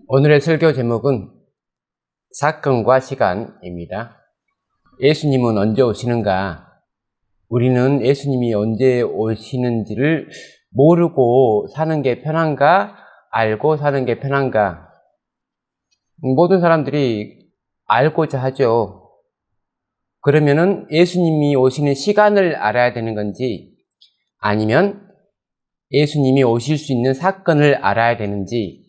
오늘의 설교 제목은 사건과 시간입니다. 예수님은 언제 오시는가? 우리는 예수님이 언제 오시는지를 모르고 사는 게 편한가? 알고 사는 게 편한가? 모든 사람들이 알고자 하죠. 그러면은 예수님이 오시는 시간을 알아야 되는 건지, 아니면 예수님이 오실 수 있는 사건을 알아야 되는지,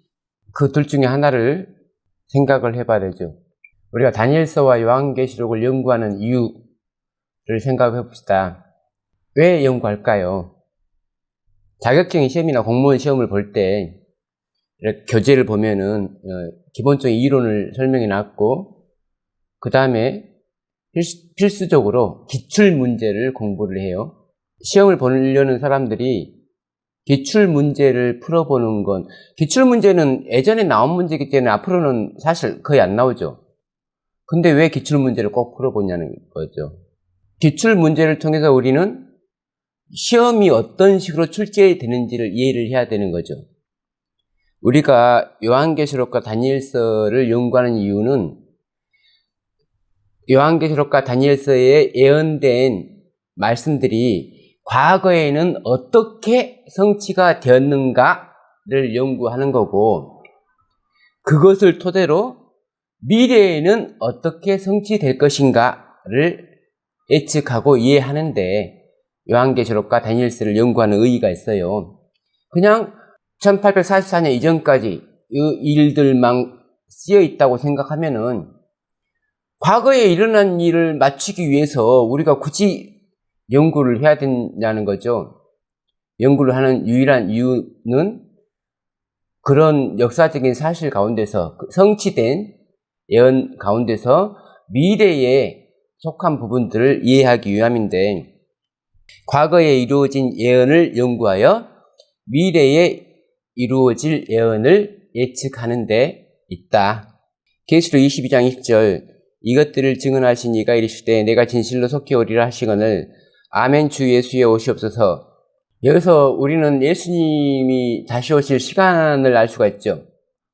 그 둘 중에 하나를 생각을 해봐야 되죠. 우리가 다니엘서와 요한계시록을 연구하는 이유를 생각해 봅시다. 왜 연구할까요? 자격증 시험이나 공무원 시험을 볼 때 교재를 보면은 기본적인 이론을 설명해 놨고, 그 다음에 필수적으로 기출 문제를 공부를 해요. 시험을 보려는 사람들이 기출 문제를 풀어보는 건, 기출 문제는 예전에 나온 문제이기 때문에 앞으로는 사실 거의 안 나오죠. 근데 왜 기출 문제를 꼭 풀어보냐는 거죠. 기출 문제를 통해서 우리는 시험이 어떤 식으로 출제되는지를 이해를 해야 되는 거죠. 우리가 요한계시록과 다니엘서를 연구하는 이유는 요한계시록과 다니엘서에 예언된 말씀들이 과거에는 어떻게 성취가 되었는가를 연구하는 거고, 그것을 토대로 미래에는 어떻게 성취될 것인가를 예측하고 이해하는데 요한계시록과 다니엘서를 연구하는 의의가 있어요. 그냥 1844년 이전까지 이 일들만 쓰여 있다고 생각하면은 과거에 일어난 일을 맞추기 위해서 우리가 굳이 연구를 해야 되냐는 거죠. 연구를 하는 유일한 이유는 그런 역사적인 사실 가운데서, 성취된 예언 가운데서 미래에 속한 부분들을 이해하기 위함인데, 과거에 이루어진 예언을 연구하여 미래에 이루어질 예언을 예측하는 데 있다. 계시록 22장 20절, 이것들을 증언하신 이가 이르시되 내가 진실로 속히 오리라 하시거늘 아멘. 주 예수의 오시옵소서. 여기서 우리는 예수님이 다시 오실 시간을 알 수가 있죠.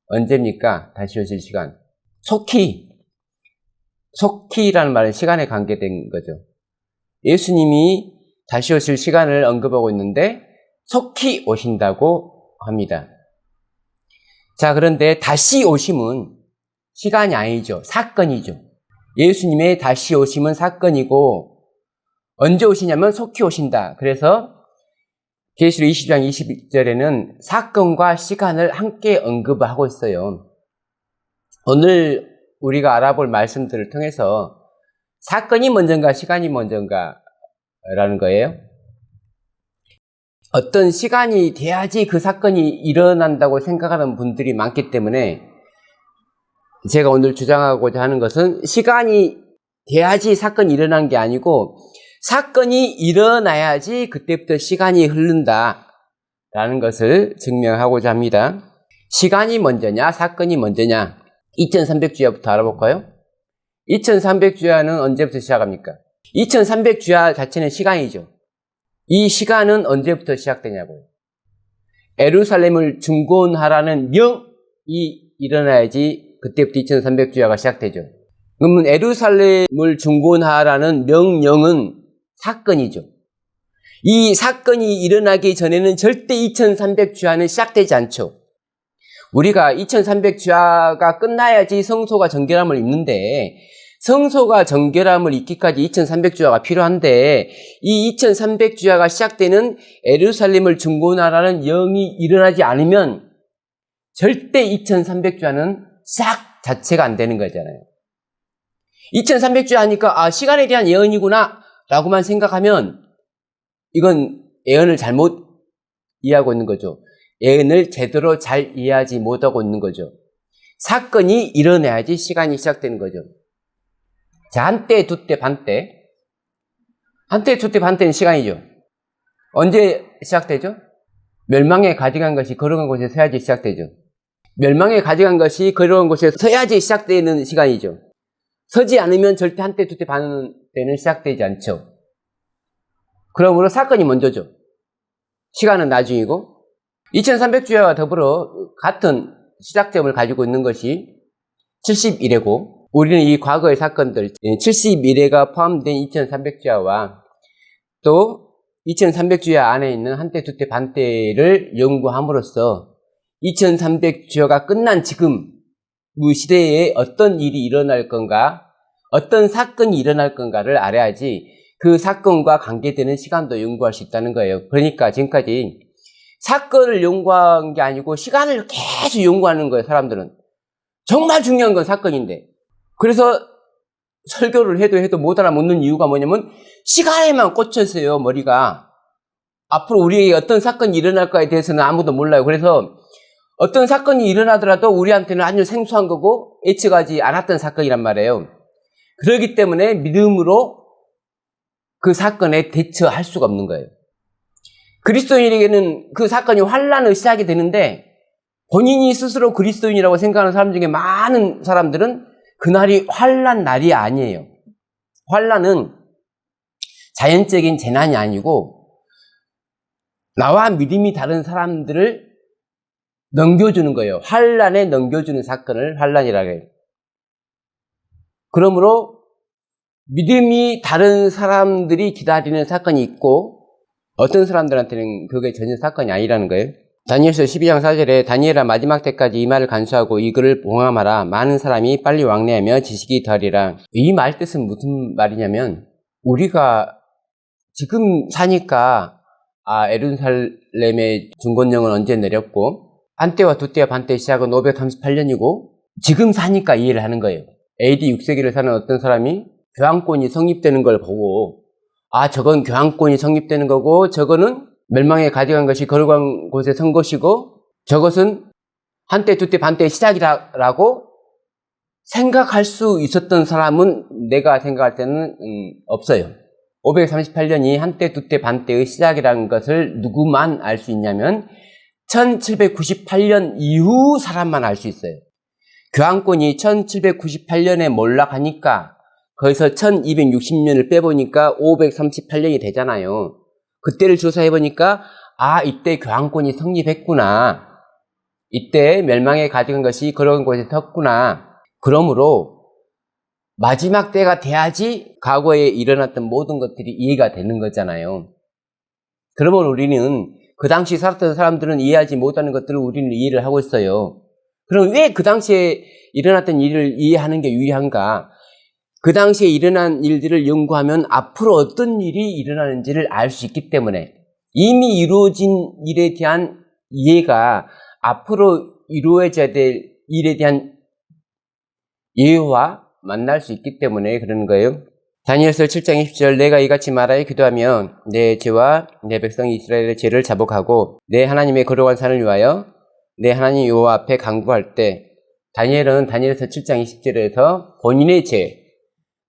언제입니까? 다시 오실 시간. 속히라는 말은 시간에 관계된 거죠. 예수님이 다시 오실 시간을 언급하고 있는데 속히 오신다고 합니다. 자, 그런데 다시 오심은 시간이 아니죠. 사건이죠. 예수님의 다시 오심은 사건이고, 언제 오시냐면 속히 오신다. 그래서 계시록 20장 21절에는 사건과 시간을 함께 언급하고 있어요. 오늘 우리가 알아볼 말씀들을 통해서 사건이 먼저인가 시간이 먼저인가 라는 거예요. 어떤 시간이 돼야지 그 사건이 일어난다고 생각하는 분들이 많기 때문에 제가 오늘 주장하고자 하는 것은 시간이 돼야지 사건이 일어난 게 아니고 사건이 일어나야지 그때부터 시간이 흐른다라는 것을 증명하고자 합니다. 시간이 먼저냐, 사건이 먼저냐? 2300주야부터 알아볼까요? 2300주야는 언제부터 시작합니까? 2300주야 자체는 시간이죠. 이 시간은 언제부터 시작되냐고요? 예루살렘을 중건하라는 명이 일어나야지 그때부터 2300주야가 시작되죠. 그러면 예루살렘을 중건하라는 명령은 사건이죠. 이 사건이 일어나기 전에는 절대 2300주야는 시작되지 않죠. 우리가 2300주야가 끝나야지 성소가 정결함을 입는데, 성소가 정결함을 입기까지 2300주야가 필요한데, 이 2300주야가 시작되는 예루살렘을 중건하라는 영이 일어나지 않으면 절대 2300주야는 시작 자체가 안 되는 거잖아요. 2300주야 하니까 시간에 대한 예언이구나 라고만 생각하면 이건 예언을 잘못 이해하고 있는 거죠. 예언을 제대로 잘 이해하지 못하고 있는 거죠. 사건이 일어나야지 시간이 시작되는 거죠. 자, 한때, 두때, 반때. 한때, 두때, 반때는 시간이죠. 언제 시작되죠? 멸망에 가져간 것이 걸어간 곳에 서야지 시작되죠. 멸망에 가져간 것이 걸어간 곳에 서야지 시작되는 시간이죠. 서지 않으면 절대 한때, 두때, 반때는 시작되지 않죠. 그러므로 사건이 먼저죠. 시간은 나중이고, 2300주야와 더불어 같은 시작점을 가지고 있는 것이 71회고, 우리는 이 과거의 사건들, 71회가 포함된 2300주야와 또 2300주야 안에 있는 한때, 두때, 반때를 연구함으로써 2300주야가 끝난 지금 이 시대에 어떤 일이 일어날 건가, 어떤 사건이 일어날 건가를 알아야지 그 사건과 관계되는 시간도 연구할 수 있다는 거예요. 그러니까 지금까지 사건을 연구한 게 아니고 시간을 계속 연구하는 거예요, 사람들은. 정말 중요한 건 사건인데. 그래서 설교를 해도 못 알아듣는 이유가 뭐냐면 시간에만 꽂혔어요, 머리가. 앞으로 우리에게 어떤 사건이 일어날까에 대해서는 아무도 몰라요. 그래서 어떤 사건이 일어나더라도 우리한테는 아주 생소한 거고 예측하지 않았던 사건이란 말이에요. 그렇기 때문에 믿음으로 그 사건에 대처할 수가 없는 거예요. 그리스도인에게는 그 사건이 환난의 시작이 되는데 본인이 스스로 그리스도인이라고 생각하는 사람 중에 많은 사람들은 그날이 환난 날이 아니에요. 환난은 자연적인 재난이 아니고 나와 믿음이 다른 사람들을 넘겨주는 거예요. 환난에 넘겨주는 사건을 환난이라고 해요. 그러므로 믿음이 다른 사람들이 기다리는 사건이 있고 어떤 사람들한테는 그게 전혀 사건이 아니라는 거예요. 다니엘서 12장 4절에 다니엘아 마지막 때까지 이 말을 간수하고 이 글을 봉함하라. 많은 사람이 빨리 왕래하며 지식이 더하리라. 이 말 뜻은 무슨 말이냐면 우리가 지금 사니까 예루살렘의 중건령은 언제 내렸고 한때와 두때와 반때 시작은 538년이고 지금 사니까 이해를 하는 거예요. AD 6세기를 사는 어떤 사람이 교황권이 성립되는 걸 보고 저건 교황권이 성립되는 거고 저거는 멸망에 가져간 것이 거룩한 곳에 선 것이고 저것은 한때 두때 반때의 시작이라고 생각할 수 있었던 사람은 내가 생각할 때는 없어요. 538년이 한때 두때 반때의 시작이라는 것을 누구만 알 수 있냐면 1798년 이후 사람만 알 수 있어요. 교황권이 1798년에 몰락하니까 거기서 1260년을 빼보니까 538년이 되잖아요. 그때를 조사해보니까 이때 교황권이 성립했구나. 이때 멸망에 가져간 것이 그런 곳에 섰구나. 그러므로 마지막 때가 돼야지 과거에 일어났던 모든 것들이 이해가 되는 거잖아요. 그러면 우리는 그 당시 살았던 사람들은 이해하지 못하는 것들을 우리는 이해를 하고 있어요. 그럼 왜 그 당시에 일어났던 일을 이해하는 게 유리한가? 그 당시에 일어난 일들을 연구하면 앞으로 어떤 일이 일어나는지를 알 수 있기 때문에 이미 이루어진 일에 대한 이해가 앞으로 이루어져야 될 일에 대한 이해와 만날 수 있기 때문에 그러는 거예요. 다니엘서 7장 20절 내가 이같이 말하여 기도하면 내 죄와 내 백성 이스라엘의 죄를 자복하고 내 하나님의 거룩한 산을 위하여 내 하나님 여호와 앞에 간구할 때 다니엘은 다니엘서 7장 20절에서 본인의 죄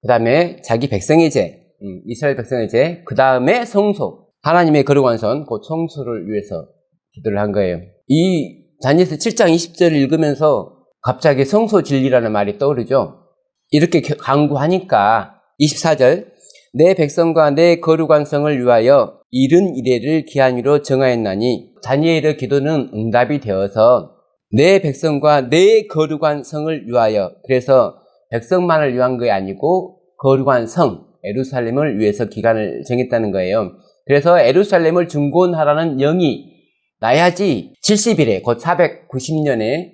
그 다음에 자기 백성의 죄, 이스라엘 백성의 죄, 그 다음에 성소, 하나님의 거룩한 선, 그 성소를 위해서 기도를 한 거예요. 이 다니엘서 7장 20절을 읽으면서 갑자기 성소 진리라는 말이 떠오르죠. 이렇게 간구하니까 24절 내 백성과 내 거룩한 성을 위하여 70일을 기한으로 정하였나니 다니엘의 기도는 응답이 되어서 내 백성과 내 거룩한 성을 위하여 그래서 백성만을 위한 게 아니고 거룩한 성, 예루살렘을 위해서 기간을 정했다는 거예요. 그래서 예루살렘을 중건하라는 영이 나야지 70일에 곧 490년에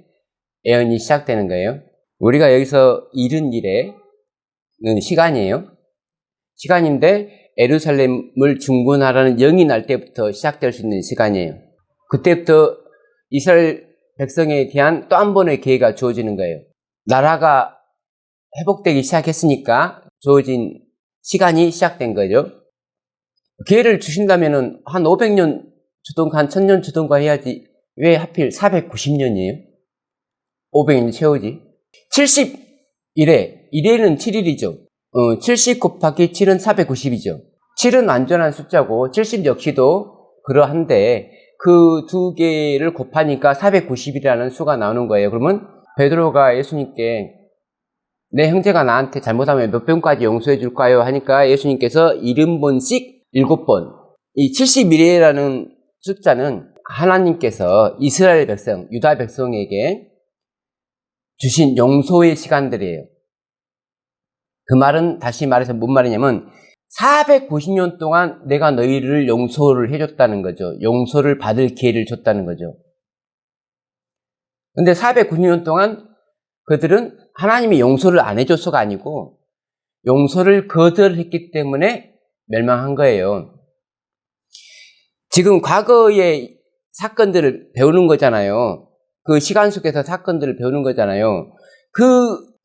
예언이 시작되는 거예요. 우리가 여기서 70일에는 시간이에요. 시간인데 예루살렘을 중건하라는 영이 날 때부터 시작될 수 있는 시간이에요. 그때부터 이스라엘 백성에 대한 또 한 번의 기회가 주어지는 거예요. 나라가 회복되기 시작했으니까 주어진 시간이 시작된 거죠. 기회를 주신다면은 한 500년 주동가, 한 1000년 주동가 해야지 왜 하필 490년이에요? 500년 채우지. 70일에, 1회는 7일이죠. 70 곱하기 7은 490이죠. 7은 완전한 숫자고 70 역시도 그러한데 그 두 개를 곱하니까 490이라는 수가 나오는 거예요. 그러면 베드로가 예수님께 내 형제가 나한테 잘못하면 몇 번까지 용서해 줄까요? 하니까 예수님께서 70번씩 7번. 이 71회라는 숫자는 하나님께서 이스라엘 백성, 유다 백성에게 주신 용서의 시간들이에요. 그 말은 다시 말해서 뭔 말이냐면 490년 동안 내가 너희를 용서를 해줬다는 거죠. 용서를 받을 기회를 줬다는 거죠. 근데 490년 동안 그들은 하나님이 용서를 안 해줘서가 아니고 용서를 거절했기 때문에 멸망한 거예요. 지금 과거의 사건들을 배우는 거잖아요. 그 시간 속에서 사건들을 배우는 거잖아요. 그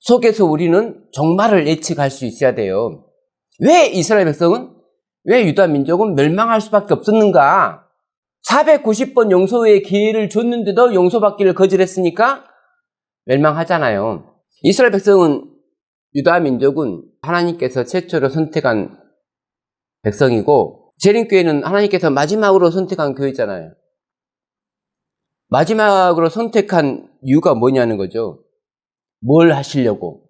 속에서 우리는 종말을 예측할 수 있어야 돼요. 왜 이스라엘 백성은, 왜 유다 민족은 멸망할 수밖에 없었는가? 490번 용서의 기회를 줬는데도 용서받기를 거절했으니까 멸망하잖아요. 이스라엘 백성은, 유다 민족은 하나님께서 최초로 선택한 백성이고 재림교회는 하나님께서 마지막으로 선택한 교회잖아요. 마지막으로 선택한 이유가 뭐냐는 거죠. 뭘 하시려고.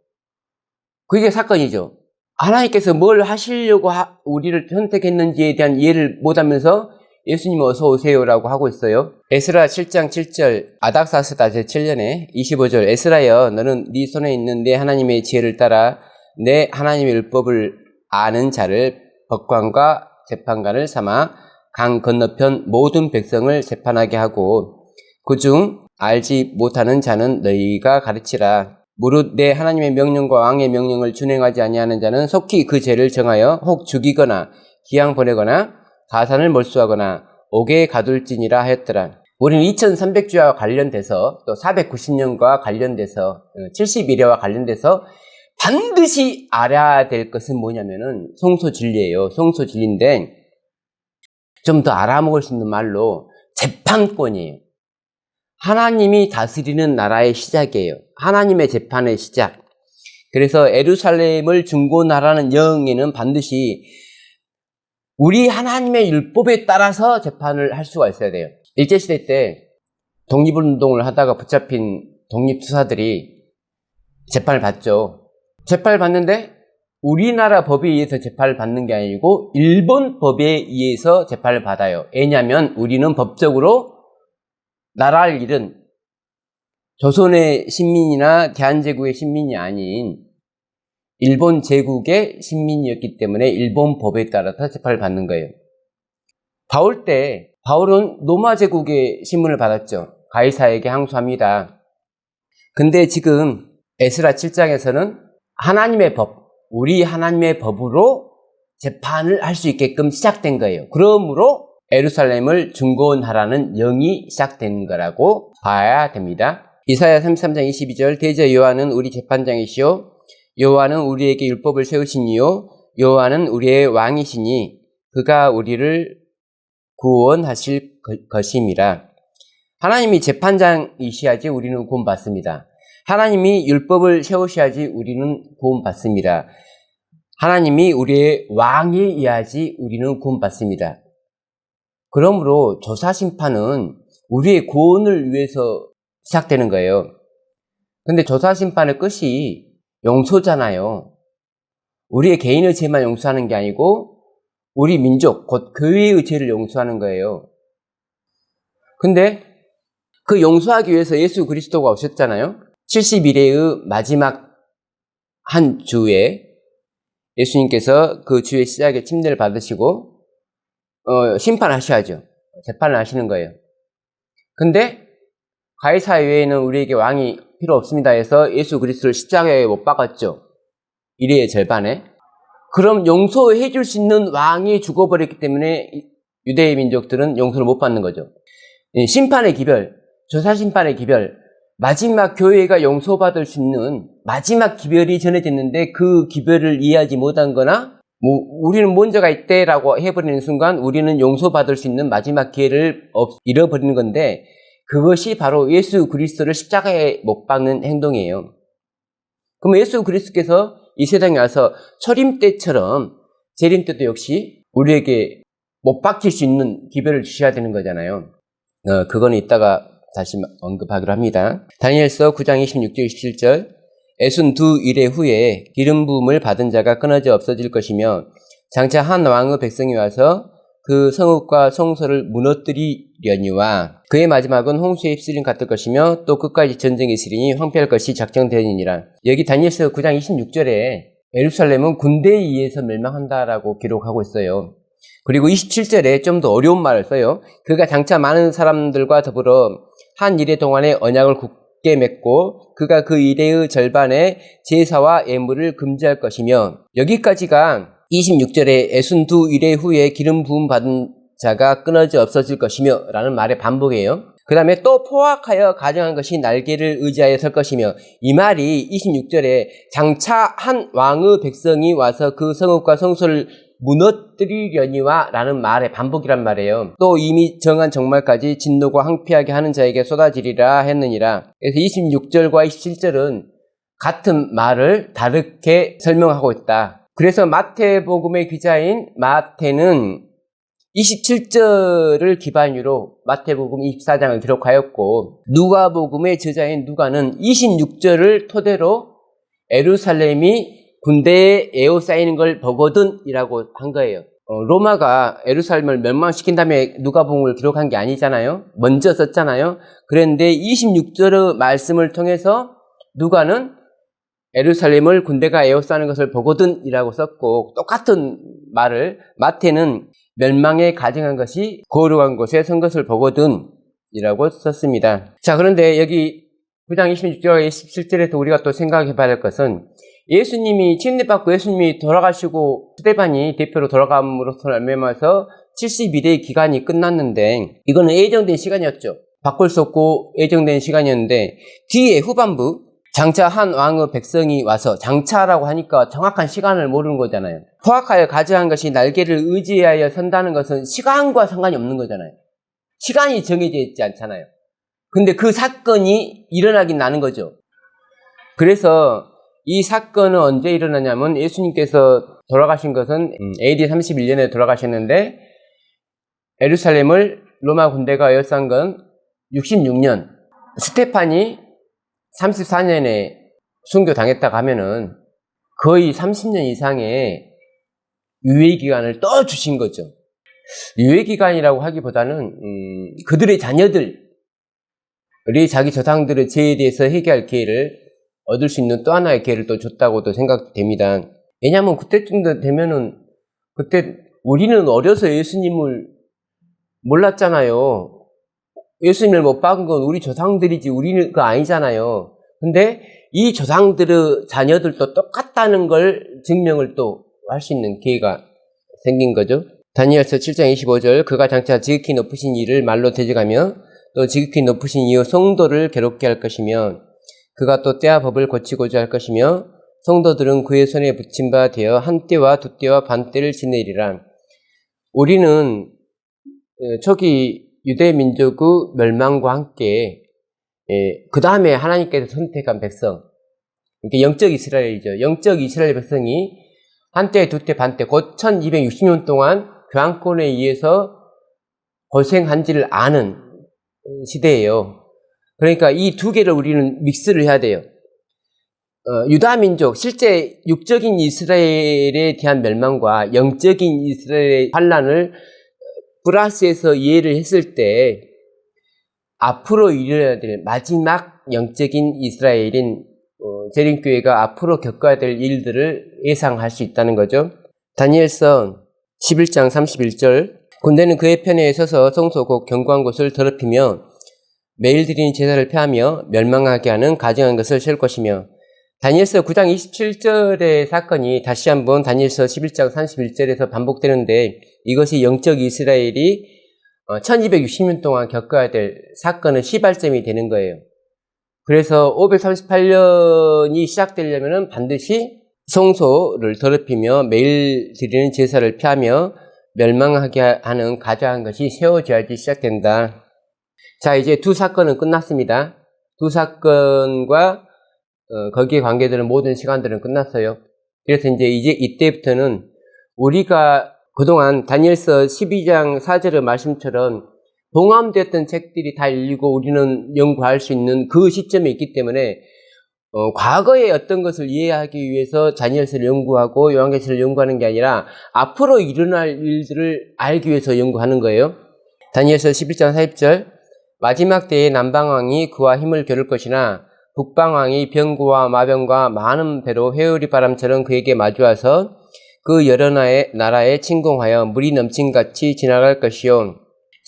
그게 사건이죠. 하나님께서 뭘 하시려고 우리를 선택했는지에 대한 이해를 못하면서 예수님 어서 오세요라고 하고 있어요. 에스라 7장 7절 아닥사스다 제7년에 25절 에스라여 너는 네 손에 있는 내 하나님의 지혜를 따라 내 하나님의 율법을 아는 자를 법관과 재판관을 삼아 강 건너편 모든 백성을 재판하게 하고 그중 알지 못하는 자는 너희가 가르치라. 무릇 내 하나님의 명령과 왕의 명령을 준행하지 아니하는 자는 속히 그 죄를 정하여 혹 죽이거나 기양 보내거나 가산을 몰수하거나 옥에 가둘지니라 하였더라. 우리는 2300주와 관련돼서 또 490년과 관련돼서 71회와 관련돼서 반드시 알아야 될 것은 뭐냐면은 성소진리예요. 성소진리인데 좀 더 알아먹을 수 있는 말로 재판권이에요. 하나님이 다스리는 나라의 시작이에요. 하나님의 재판의 시작. 그래서 예루살렘을 중건하라는 영에는 반드시 우리 하나님의 율법에 따라서 재판을 할 수가 있어야 돼요. 일제시대 때 독립운동을 하다가 붙잡힌 독립투사들이 재판을 받죠. 재판을 받는데 우리나라 법에 의해서 재판을 받는 게 아니고 일본 법에 의해서 재판을 받아요. 왜냐하면 우리는 법적으로 나라를 잃은 조선의 신민이나 대한제국의 신민이 아닌 일본 제국의 신민이었기 때문에 일본 법에 따라서 재판을 받는 거예요. 바울은 로마 제국의 신문을 받았죠. 가이사에게 항소합니다. 근데 지금 에스라 7장에서는 하나님의 법, 우리 하나님의 법으로 재판을 할 수 있게끔 시작된 거예요. 그러므로 예루살렘을 중건하라는 영이 시작된 거라고 봐야 됩니다. 이사야 33장 22절 대저 여호와는 우리 재판장이시오 여호와는 우리에게 율법을 세우시니요 여호와는 우리의 왕이시니 그가 우리를 구원하실 것임이라. 하나님이 재판장이셔야지 우리는 구원받습니다. 하나님이 율법을 세우셔야지 우리는 구원받습니다. 하나님이 우리의 왕이어야지 우리는 구원받습니다. 그러므로 조사심판은 우리의 구원을 위해서 시작되는 거예요. 근데 조사심판의 끝이 용서잖아요. 우리의 개인의 죄만 용서하는 게 아니고 우리 민족, 곧 교회의 죄를 용서하는 거예요. 근데 그 용서하기 위해서 예수 그리스도가 오셨잖아요. 71회의 마지막 한 주에 예수님께서 그 주의 시작에 침례를 받으시고 심판하셔야죠. 재판을 하시는 거예요. 근데 가이사 외에는 우리에게 왕이 필요 없습니다 해서 예수 그리스도를 십자가에 못 박았죠. 1회의 절반에. 그럼 용서해 줄 수 있는 왕이 죽어버렸기 때문에 유대의 민족들은 용서를 못 받는 거죠. 심판의 기별, 조사심판의 기별, 마지막 교회가 용서받을 수 있는 마지막 기별이 전해졌는데 그 기별을 이해하지 못한 거나 우리는 먼저가 있대라고 해버리는 순간 우리는 용서받을 수 있는 마지막 기회를 잃어버리는 건데 그것이 바로 예수 그리스도를 십자가에 못 박는 행동이에요. 그럼 예수 그리스도께서 이 세상에 와서 초림 때처럼 재림 때도 역시 우리에게 못 박힐 수 있는 기별을 주셔야 되는 거잖아요. 그거는 이따가 다시 언급하기로 합니다. 다니엘서 9장 26절 27절 애순 두 일회 후에 기름 부음을 받은 자가 끊어져 없어질 것이며 장차 한 왕의 백성이 와서 그 성읍과 성소를 무너뜨리려니와 그의 마지막은 홍수에 휩쓸림 같을 것이며 또 끝까지 전쟁이 있으리니 황폐할 것이 작정되니라. 여기 다니엘서 9장 26절에 예루살렘은 군대에 의해서 멸망한다라고 기록하고 있어요. 그리고 27절에 좀 더 어려운 말을 써요. 그가 장차 많은 사람들과 더불어 한 일의 동안에 언약을 굳게 맺고 그가 그 일의 절반에 제사와 예물을 금지할 것이며, 여기까지가 26절에 62일의 후에 기름 부음 받은 자가 끊어져 없어질 것이며 라는 말의 반복이에요. 그 다음에 또 포악하여 가정한 것이 날개를 의지하여 설 것이며, 이 말이 26절에 장차 한 왕의 백성이 와서 그 성읍과 성소를 무너뜨리려니와 라는 말의 반복이란 말이에요. 또 이미 정한 정말까지 진노가 황폐하게 하는 자에게 쏟아지리라 했느니라. 그래서 26절과 27절은 같은 말을 다르게 설명하고 있다. 그래서 마태복음의 기자인 마태는 27절을 기반으로 마태복음 24장을 기록하였고, 누가복음의 저자인 누가는 26절을 토대로 예루살렘이 군대에 에워싸이는 걸 보거든 이라고 한 거예요. 로마가 예루살렘을 멸망시킨 다음에 누가복음을 기록한 게 아니잖아요. 먼저 썼잖아요. 그런데 26절의 말씀을 통해서 누가는 예루살렘을 군대가 에워싸는 것을 보거든 이라고 썼고, 똑같은 말을 마태는 멸망에 가증한 것이 거룩한 곳에 선 것을 보거든 이라고 썼습니다. 자, 그런데 여기 9장 26절과 27절에서 우리가 또 생각해 봐야 할 것은, 예수님이 침례받고 예수님이 돌아가시고 스데반이 대표로 돌아감으로써 말미암아서 71의 기간이 끝났는데, 이거는 예정된 시간이었죠. 바꿀 수 없고 예정된 시간이었는데, 뒤에 후반부 장차 한 왕의 백성이 와서, 장차라고 하니까 정확한 시간을 모르는 거잖아요. 포악하여 가증한 것이 날개를 의지하여 선다는 것은 시간과 상관이 없는 거잖아요. 시간이 정해져 있지 않잖아요. 근데 그 사건이 일어나긴 나는 거죠. 그래서 이 사건은 언제 일어나냐면, 예수님께서 돌아가신 것은 AD 31년에 돌아가셨는데 예루살렘을 로마 군대가 에워싼 건 66년, 스테판이 34년에 순교당했다고 하면은 거의 30년 이상의 유예기간을 또 주신 거죠. 유예기간이라고 하기보다는 그들의 자녀들이 자기 조상들의 죄에 대해서 회개할 기회를 얻을 수 있는 또 하나의 기회를 또 줬다고도 생각됩니다. 왜냐하면 그때쯤 되면은, 그때 우리는 어려서 예수님을 몰랐잖아요. 예수님을 못 박은 건 우리 조상들이지 우리는 그거 아니잖아요. 근데 이 조상들의 자녀들도 똑같다는 걸 증명을 또 할 수 있는 기회가 생긴 거죠. 다니엘서 7장 25절, 그가 장차 지극히 높으신 이를 말로 대적하며 또 지극히 높으신 이의 성도를 괴롭게 할 것이며, 그가 또 때와 법을 고치고자 할 것이며 성도들은 그의 손에 붙임 바 되어 한 때와 두 때와 반 때를 지내리라. 우리는 초기 유대 민족의 멸망과 함께 그 다음에 하나님께서 선택한 백성, 그러니까 영적 이스라엘이죠. 영적 이스라엘 백성이 한 때, 두 때, 반 때, 곧 1260년 동안 교황권에 의해서 고생한지를 아는 시대예요. 그러니까 이 두 개를 우리는 믹스를 해야 돼요. 유다 민족, 실제 육적인 이스라엘에 대한 멸망과 영적인 이스라엘의 환란을 플러스해서 이해를 했을 때, 앞으로 일어나야 될 마지막 영적인 이스라엘인 재림교회가 앞으로 겪어야 될 일들을 예상할 수 있다는 거죠. 다니엘서 11장 31절, 군대는 그의 편에 서서 성소 곧 견고한 곳을 더럽히며 매일 드리는 제사를 폐하며 멸망하게 하는 가증한 것을 세울 것이며, 다니엘서 9장 27절의 사건이 다시 한번 다니엘서 11장 31절에서 반복되는데, 이것이 영적 이스라엘이 1260년 동안 겪어야 될 사건의 시발점이 되는 거예요. 그래서 538년이 시작되려면 반드시 성소를 더럽히며 매일 드리는 제사를 피하며 멸망하게 하는 가증한 것이 세워져야지 시작된다. 자, 이제 두 사건은 끝났습니다. 두 사건과 거기에 관계되는 모든 시간들은 끝났어요. 그래서 이제 이때부터는 우리가 그동안 다니엘서 12장 4절의 말씀처럼 봉함되었던 책들이 다 읽고 우리는 연구할 수 있는 그 시점에 있기 때문에 과거의 어떤 것을 이해하기 위해서 다니엘서를 연구하고 요한계시를 연구하는 게 아니라 앞으로 일어날 일들을 알기 위해서 연구하는 거예요. 다니엘서 11장 40절 마지막 때에 남방왕이 그와 힘을 겨룰 것이나 북방왕이 병과 마병과 많은 배로 회오리 바람처럼 그에게 마주와서 그 여러 나라에 침공하여 물이 넘친같이 지나갈 것이요.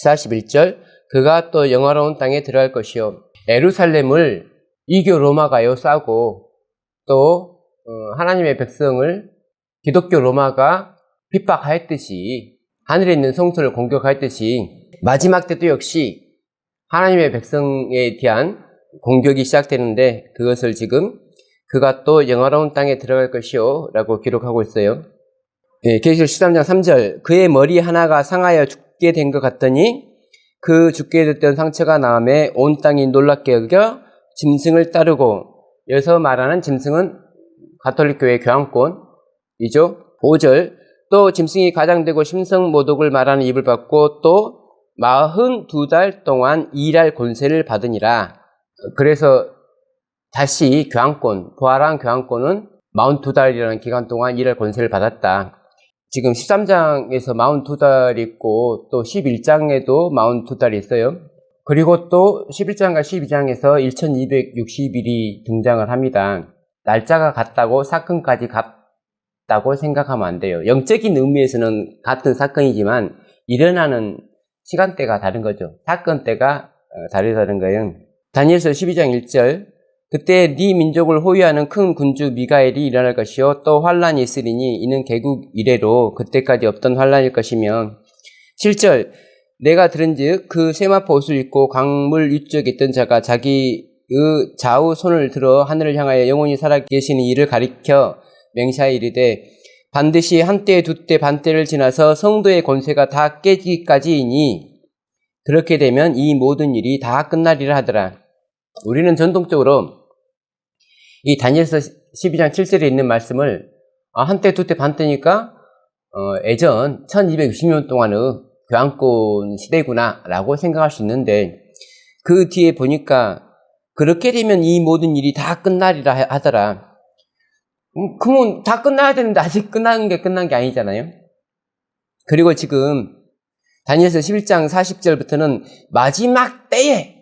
41절 그가 또 영화로운 땅에 들어갈 것이요. 예루살렘을 이교 로마가요 싸고 또 하나님의 백성을 기독교 로마가 핍박하였듯이 하늘에 있는 성소를 공격하였듯이 마지막 때도 역시 하나님의 백성에 대한 공격이 시작되는데 그것을 지금 그가 또 영화로운 땅에 들어갈 것이요 라고 기록하고 있어요. 계시록 13장 3절 그의 머리 하나가 상하여 죽게 된 것 같더니 그 죽게 됐던 상처가 나음에 온 땅이 놀랍게 여겨 짐승을 따르고 여기서 말하는 짐승은 가톨릭교회 교황권이죠. 5절 또 짐승이 가장되고 심성모독을 말하는 입을 받고 또 42달 동안 일할 권세를 받으니라. 그래서 다시 교황권, 부활한 교황권은 42달이라는 기간 동안 일할 권세를 받았다. 지금 13장에서 42달이 있고 또 11장에도 42달이 있어요. 그리고 또 11장과 12장에서 1260일이 등장을 합니다. 날짜가 같다고 사건까지 같다고 생각하면 안 돼요. 영적인 의미에서는 같은 사건이지만 일어나는 시간대가 다른 거죠. 사건대가 다르다는 거예요. 다니엘서 12장 1절 그때 네 민족을 호위하는 큰 군주 미가엘이 일어날 것이요 또 환란이 있으리니 이는 개국 이래로 그때까지 없던 환란일 것이며 7절 내가 들은즉 그 세마포 옷을 입고 강물 위쪽에 있던 자가 자기의 좌우 손을 들어 하늘을 향하여 영원히 살아계시는 이를 가리켜 맹세하여 이르되 반드시 한때 두때 반때를 지나서 성도의 권세가 다 깨지기까지이니 그렇게 되면 이 모든 일이 다 끝나리라 하더라. 우리는 전통적으로 이 다니엘서 12장 7절에 있는 말씀을 한때 두때 반때니까 예전 1260년 동안의 교황권 시대구나 라고 생각할 수 있는데 그 뒤에 보니까 그렇게 되면 이 모든 일이 다 끝나리라 하더라. 그러면 다 끝나야 되는데 아직 끝난 게 아니잖아요. 그리고 지금 다니엘서 11장 40절부터는 마지막 때에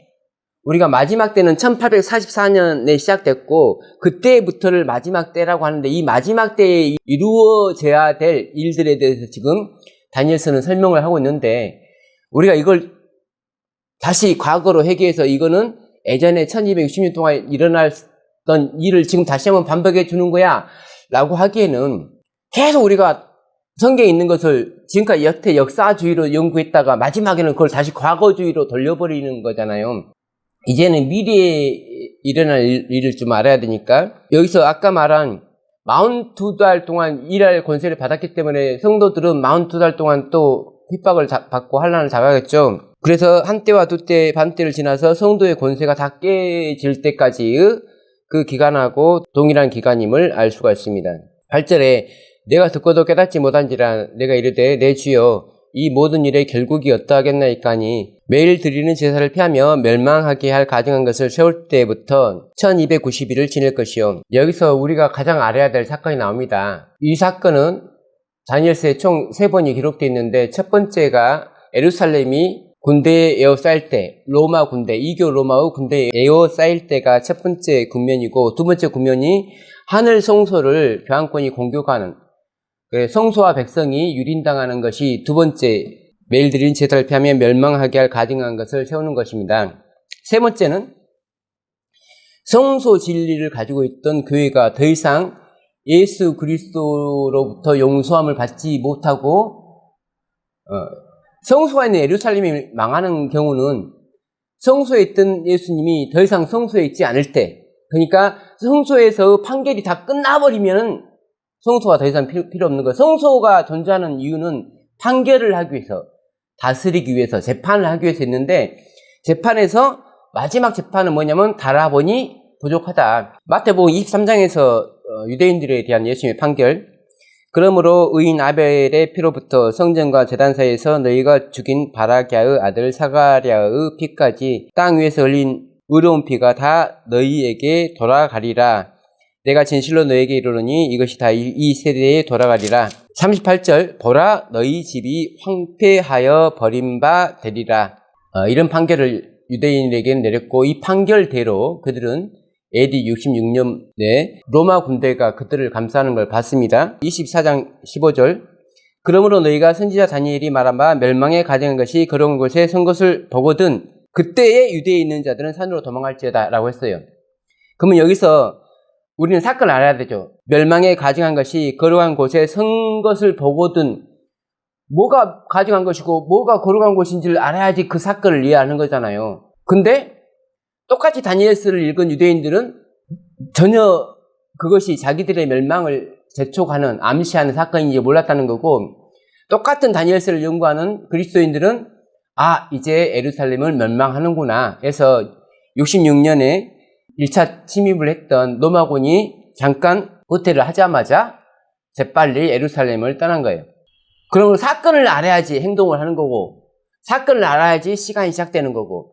우리가 마지막 때는 1844년에 시작됐고 그때부터를 마지막 때라고 하는데 이 마지막 때에 이루어져야 될 일들에 대해서 지금 다니엘서는 설명을 하고 있는데 우리가 이걸 다시 과거로 회귀해서 이거는 예전에 1260년 동안 일어났던 일을 지금 다시 한번 반복해 주는 거야 라고 하기에는 계속 우리가 성경에 있는 것을 지금까지 여태 역사주의로 연구했다가 마지막에는 그걸 다시 과거주의로 돌려버리는 거잖아요. 이제는 미래에 일어날 일을 좀 알아야 되니까 여기서 아까 말한 42달 동안 일할 권세를 받았기 때문에 성도들은 42달 동안 또 핍박을 받고 환난을 당하겠죠. 그래서 한때와 두때 반때를 지나서 성도의 권세가 다 깨질 때까지의 그 기간하고 동일한 기간임을 알 수가 있습니다. 8절에 내가 듣고도 깨닫지 못한지라 내가 이르되 내 주여 이 모든 일의 결국이 어떠하겠나이까니 매일 드리는 제사를 피하며 멸망하게 할 가증한 것을 세울 때부터 1290일을 지낼 것이요. 여기서 우리가 가장 알아야 될 사건이 나옵니다. 이 사건은 다니엘서에 총 3번이 기록되어 있는데 첫 번째가 예루살렘이 군대에 에워싸일 때, 로마 군대, 이교 로마의 군대에 에워싸일 때가 첫 번째 국면이고 두 번째 국면이 하늘 성소를 교황권이 공격하는 성소와 백성이 유린당하는 것이 두 번째 매일 드리는 제사를 피하며 멸망하게 할 가증한 것을 세우는 것입니다. 세 번째는 성소 진리를 가지고 있던 교회가 더 이상 예수 그리스도로부터 용서함을 받지 못하고 성소가 있는 예루살렘이 망하는 경우는 성소에 있던 예수님이 더 이상 성소에 있지 않을 때, 그러니까 성소에서 판결이 다 끝나버리면 성소가 더 이상 필요 없는 거예요. 성소가 존재하는 이유는 판결을 하기 위해서, 다스리기 위해서, 재판을 하기 위해서 있는데 재판에서 마지막 재판은 뭐냐면 달아보니 부족하다. 마태복음 23장에서 유대인들에 대한 예수님의 판결. 그러므로 의인 아벨의 피로부터 성전과 제단 사이에서 너희가 죽인 바라기아의 아들 사가랴의 피까지 땅 위에서 흘린 의로운 피가 다 너희에게 돌아가리라. 내가 진실로 너희에게 이르노니 이것이 다 이 세대에 돌아가리라. 38절 보라 너희 집이 황폐하여 버린 바 되리라. 이런 판결을 유대인에게 내렸고 이 판결대로 그들은 AD 66년에 로마 군대가 그들을 감싸는 걸 봤습니다. 24장 15절 그러므로 너희가 선지자 다니엘이 말한 바 멸망에 가증한 것이 그런 곳에 선 것을 보거든 그때에 유대에 있는 자들은 산으로 도망갈지어다 라고 했어요. 그러면 여기서 우리는 사건을 알아야 되죠. 멸망에 가증한 것이 거룩한 곳에 선 것을 보거든 뭐가 가증한 것이고 뭐가 거룩한 곳인지를 알아야지 그 사건을 이해하는 거잖아요. 근데 똑같이 다니엘서를 읽은 유대인들은 전혀 그것이 자기들의 멸망을 재촉하는 암시하는 사건인지 몰랐다는 거고 똑같은 다니엘서를 연구하는 그리스도인들은 이제 예루살렘을 멸망하는구나 해서 66년에 1차 침입을 했던 로마군이 잠깐 후퇴를 하자마자 재빨리 예루살렘을 떠난 거예요. 그러면 사건을 알아야지 행동을 하는 거고 사건을 알아야지 시간이 시작되는 거고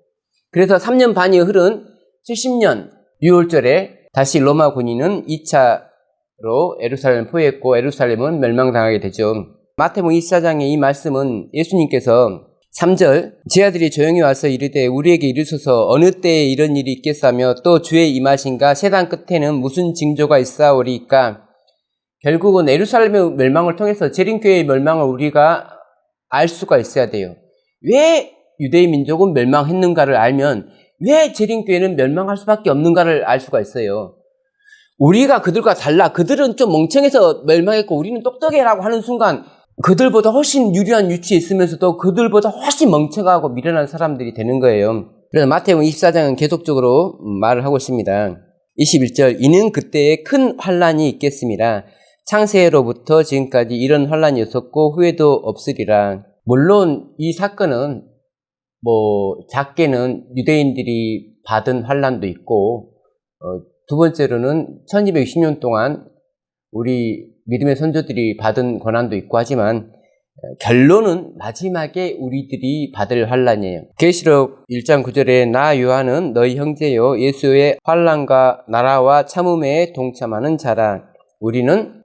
그래서 3년 반이 흐른 70년 6월절에 다시 로마 군인은 2차로 예루살렘을 포위했고 예루살렘은 멸망당하게 되죠. 마태복음 24장의 이 말씀은 예수님께서 3절 제 아들이 조용히 와서 이르되 우리에게 이르소서 어느 때에 이런 일이 있겠사며 또 주의 임하신가 세상 끝에는 무슨 징조가 있사오리까. 결국은 예루살렘의 멸망을 통해서 재림교회의 멸망을 우리가 알 수가 있어야 돼요. 왜 유대의 민족은 멸망했는가를 알면 왜 재림교회는 멸망할 수밖에 없는가를 알 수가 있어요. 우리가 그들과 달라. 그들은 좀 멍청해서 멸망했고 우리는 똑똑해라고 하는 순간 그들보다 훨씬 유리한 위치에 있으면서도 그들보다 훨씬 멍청하고 미련한 사람들이 되는 거예요. 그래서 마태복음 24장은 계속적으로 말을 하고 있습니다. 21절 이는 그때에 큰 환란이 있겠습니다. 창세로부터 지금까지 이런 환란이 없었고 후에도 없으리라. 물론 이 사건은 작게는 유대인들이 받은 환란도 있고 두 번째로는 1260년 동안 우리 믿음의 선조들이 받은 고난도 있고 하지만 결론은 마지막에 우리들이 받을 환란이에요. 계시록 1장 9절에 나 요한은 너희 형제요 예수의 환란과 나라와 참음에 동참하는 자라. 우리는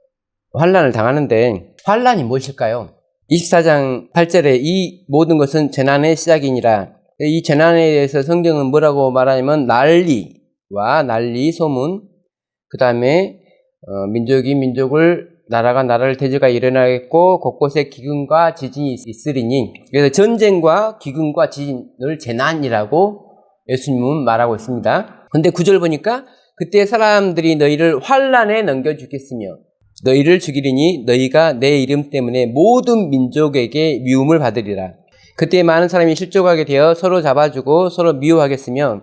환란을 당하는데 환란이 무엇일까요? 24장 8절에 이 모든 것은 재난의 시작이니라. 이 재난에 대해서 성경은 뭐라고 말하냐면 난리와 난리 소문 그 다음에 민족이 민족을 나라가 나라를 대적하여 일어나겠고 곳곳에 기근과 지진이 있으리니 그래서 전쟁과 기근과 지진을 재난이라고 예수님은 말하고 있습니다. 근데 9절 보니까 그때 사람들이 너희를 환란에 넘겨주겠으며 너희를 죽이리니 너희가 내 이름 때문에 모든 민족에게 미움을 받으리라. 그때 많은 사람이 실족하게 되어 서로 잡아주고 서로 미워하겠으며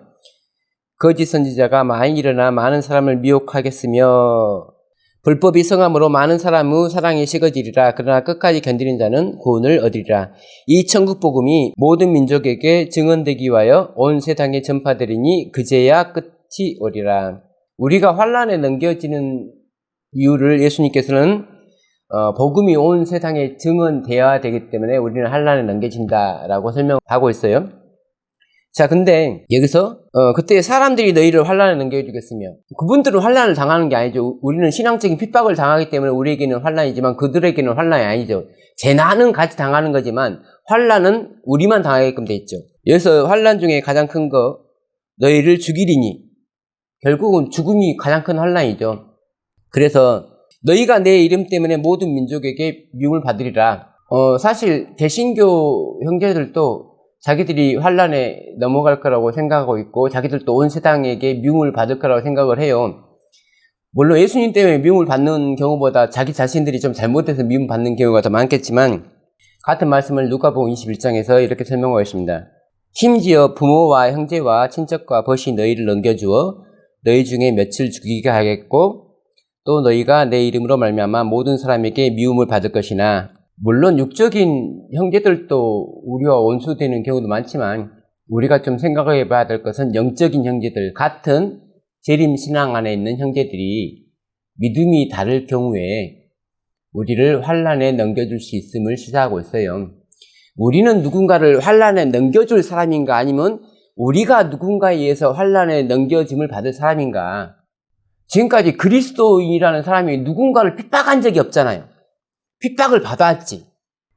거짓 선지자가 많이 일어나 많은 사람을 미혹하겠으며 불법이 성함으로 많은 사람의 사랑이 식어지리라. 그러나 끝까지 견디는 자는 구원을 얻으리라. 이 천국 복음이 모든 민족에게 증언되기 위하여 온 세상에 전파되리니 그제야 끝이 오리라. 우리가 환란에 넘겨지는 이유를 예수님께서는 복음이 온 세상에 증언되어야 되기 때문에 우리는 환란에 넘겨진다라고 설명하고 있어요. 자, 근데 여기서 그때 사람들이 너희를 환란에 넘겨주겠으며 그분들은 환란을 당하는 게 아니죠. 우리는 신앙적인 핍박을 당하기 때문에 우리에게는 환란이지만 그들에게는 환란이 아니죠. 재난은 같이 당하는 거지만 환란은 우리만 당하게끔 돼 있죠. 여기서 환란 중에 가장 큰 거 너희를 죽이리니 결국은 죽음이 가장 큰 환란이죠. 그래서 너희가 내 이름 때문에 모든 민족에게 미움을 받으리라. 사실 개신교 형제들도 자기들이 환란에 넘어갈 거라고 생각하고 있고 자기들도 온 세상에게 미움을 받을 거라고 생각을 해요. 물론 예수님 때문에 미움을 받는 경우보다 자기 자신들이 좀 잘못해서 미움 받는 경우가 더 많겠지만 같은 말씀을 누가복음 21장에서 이렇게 설명하고 있습니다. 심지어 부모와 형제와 친척과 벗이 너희를 넘겨주어 너희 중에 며칠 죽이게 하겠고 또 너희가 내 이름으로 말미암아 모든 사람에게 미움을 받을 것이나 물론 육적인 형제들도 우리와 원수되는 경우도 많지만 우리가 좀 생각해 봐야 될 것은 영적인 형제들 같은 재림신앙 안에 있는 형제들이 믿음이 다를 경우에 우리를 환란에 넘겨줄 수 있음을 시사하고 있어요. 우리는 누군가를 환란에 넘겨줄 사람인가 아니면 우리가 누군가에 의해서 환난에 넘겨짐을 받을 사람인가? 지금까지 그리스도인이라는 사람이 누군가를 핍박한 적이 없잖아요. 핍박을 받았지.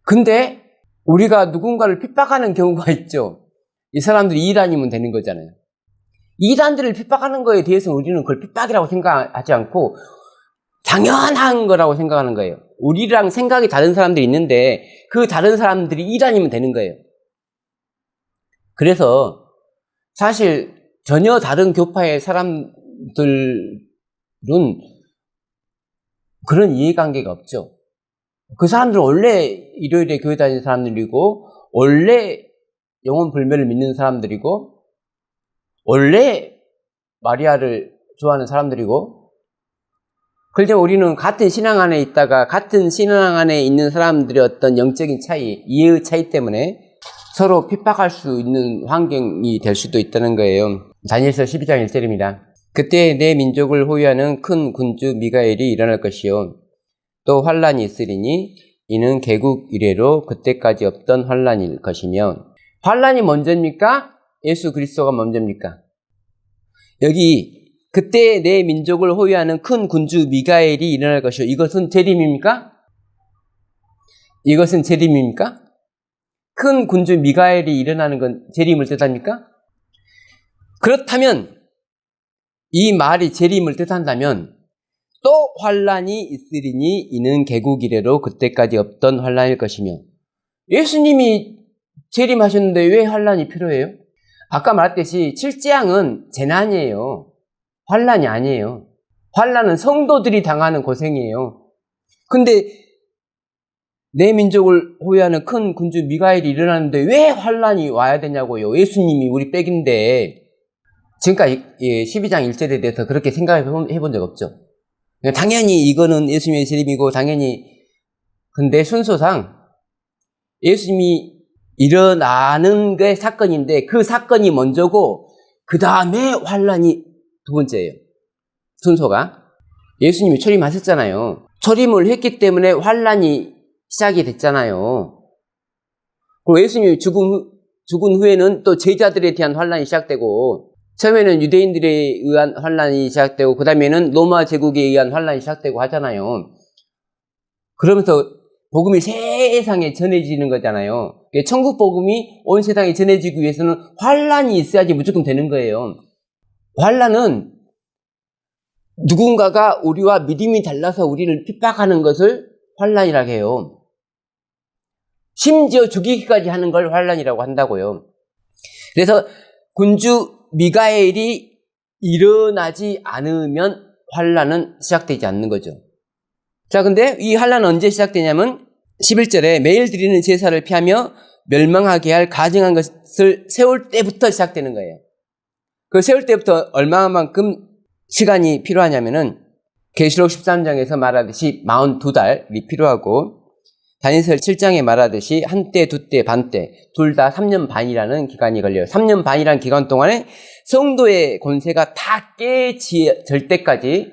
근데 우리가 누군가를 핍박하는 경우가 있죠. 이 사람들이 이단이면 되는 거잖아요. 이단들을 핍박하는 거에 대해서 우리는 그걸 핍박이라고 생각하지 않고 당연한 거라고 생각하는 거예요. 우리랑 생각이 다른 사람들이 있는데 그 다른 사람들이 이단이면 되는 거예요. 그래서 사실 전혀 다른 교파의 사람들은 그런 이해관계가 없죠. 그 사람들은 원래 일요일에 교회 다니는 사람들이고 원래 영혼 불멸을 믿는 사람들이고 원래 마리아를 좋아하는 사람들이고 그런데 우리는 같은 신앙 안에 있다가 같은 신앙 안에 있는 사람들의 어떤 영적인 차이, 이해의 차이 때문에 서로 핍박할 수 있는 환경이 될 수도 있다는 거예요. 다니엘서 12장 1절입니다. 그때 내 민족을 호위하는 큰 군주 미가엘이 일어날 것이요 또 환란이 있으리니 이는 개국 이래로 그때까지 없던 환란일 것이며 환란이 먼저입니까? 예수 그리스도가 먼저입니까? 여기 그때 내 민족을 호위하는 큰 군주 미가엘이 일어날 것이요 이것은 재림입니까? 이것은 재림입니까? 큰 군주 미가엘이 일어나는 건 재림을 뜻합니까? 그렇다면 이 말이 재림을 뜻한다면 또 환란이 있으리니 이는 개국 이래로 그때까지 없던 환란일 것이며 예수님이 재림하셨는데 왜 환란이 필요해요? 아까 말했듯이 7재앙은 재난이에요. 환란이 아니에요. 환란은 성도들이 당하는 고생이에요. 근데 내 민족을 호위하는 큰 군주 미가엘이 일어나는데 왜 환란이 와야 되냐고요. 예수님이 우리 백인데 지금까지 12장 1절에 대해서 그렇게 생각해 본 적 없죠. 당연히 이거는 예수님의 재림이고 당연히 근데 순서상 예수님이 일어나는 게 사건인데 그 사건이 먼저고 그 다음에 환란이 두 번째예요. 순서가 예수님이 초림하셨잖아요. 초림을 했기 때문에 환란이 시작이 됐잖아요. 그리고 예수님이 죽은 후에는 또 제자들에 대한 환란이 시작되고 처음에는 유대인들에 의한 환란이 시작되고 그 다음에는 로마 제국에 의한 환란이 시작되고 하잖아요. 그러면서 복음이 세상에 전해지는 거잖아요. 천국 복음이 온 세상에 전해지기 위해서는 환란이 있어야지 무조건 되는 거예요. 환란은 누군가가 우리와 믿음이 달라서 우리를 핍박하는 것을 환란이라고 해요. 심지어 죽이기까지 하는 걸 환란이라고 한다고요. 그래서 군주 미가엘이 일어나지 않으면 환란은 시작되지 않는 거죠. 자, 근데 이 환란은 언제 시작되냐면 11절에 매일 드리는 제사를 피하며 멸망하게 할 가증한 것을 세울 때부터 시작되는 거예요. 그 세울 때부터 얼마만큼 시간이 필요하냐면은 계시록 13장에서 말하듯이 42달이 필요하고 다니엘서 7장에 말하듯이 한때, 두때, 반때 둘 다 3년 반이라는 기간이 걸려요. 3년 반이라는 기간 동안에 성도의 권세가 다 깨질 때까지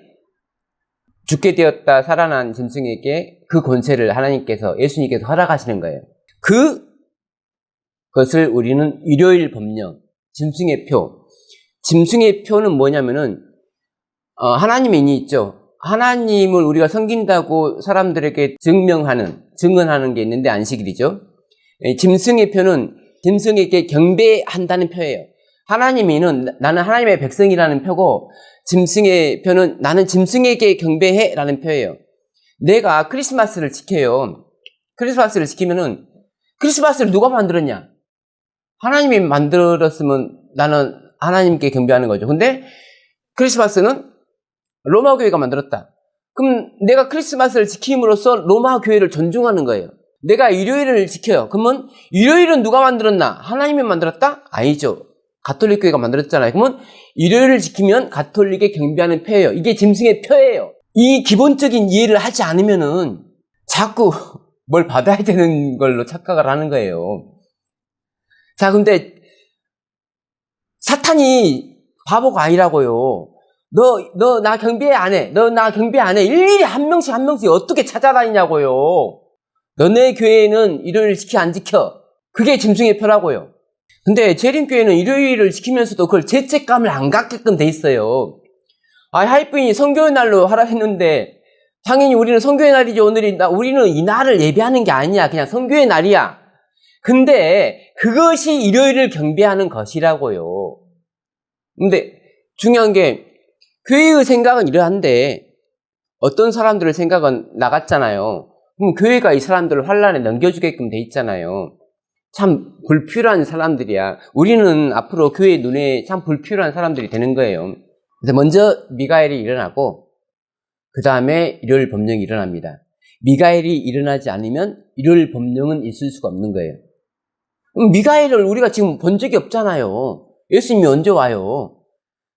죽게 되었다 살아난 짐승에게 그 권세를 하나님께서 예수님께서 허락하시는 거예요. 그것을 우리는 일요일 법령, 짐승의 표. 짐승의 표는 뭐냐면은 하나님의 인이 있죠. 하나님을 우리가 섬긴다고 사람들에게 증언하는 게 있는데 안식일이죠. 짐승의 표는 짐승에게 경배한다는 표예요. 하나님의 인은 나는 하나님의 백성이라는 표고 짐승의 표는 나는 짐승에게 경배해 라는 표예요. 내가 크리스마스를 지켜요. 크리스마스를 지키면은 크리스마스를 누가 만들었냐? 하나님이 만들었으면 나는 하나님께 경배하는 거죠. 근데 크리스마스는 로마 교회가 만들었다. 그럼 내가 크리스마스를 지킴으로써 로마 교회를 존중하는 거예요. 내가 일요일을 지켜요. 그러면 일요일은 누가 만들었나? 하나님이 만들었다? 아니죠. 가톨릭 교회가 만들었잖아요. 그러면 일요일을 지키면 가톨릭에 경배하는 표예요. 이게 짐승의 표예요. 이 기본적인 이해를 하지 않으면은 자꾸 뭘 받아야 되는 걸로 착각을 하는 거예요. 자, 근데 사탄이 바보가 아니라고요. 너 나 경배 안 해. 너 나 경배 안 해. 일일이 한 명씩 어떻게 찾아다니냐고요. 너네 교회는 일요일 지켜 안 지켜. 그게 짐승의 표라고요. 근데 재림교회는 일요일을 지키면서도 그걸 죄책감을 안 갖게끔 돼 있어요. 하이프인이 성교의 날로 하라 했는데 당연히 우리는 성교의 날이지 우리는 이 날을 예배하는 게 아니야. 그냥 성교의 날이야. 근데 그것이 일요일을 경배하는 것이라고요. 근데 중요한 게 교회의 생각은 이러한데 어떤 사람들의 생각은 나갔잖아요. 그럼 교회가 이 사람들을 환란에 넘겨주게끔 돼 있잖아요. 참 불필요한 사람들이야. 우리는 앞으로 교회 눈에 참 불필요한 사람들이 되는 거예요. 그래서 먼저 미가엘이 일어나고 그 다음에 일요일 법령이 일어납니다. 미가엘이 일어나지 않으면 일요일 법령은 있을 수가 없는 거예요. 미가엘을 우리가 지금 본 적이 없잖아요. 예수님이 언제 와요?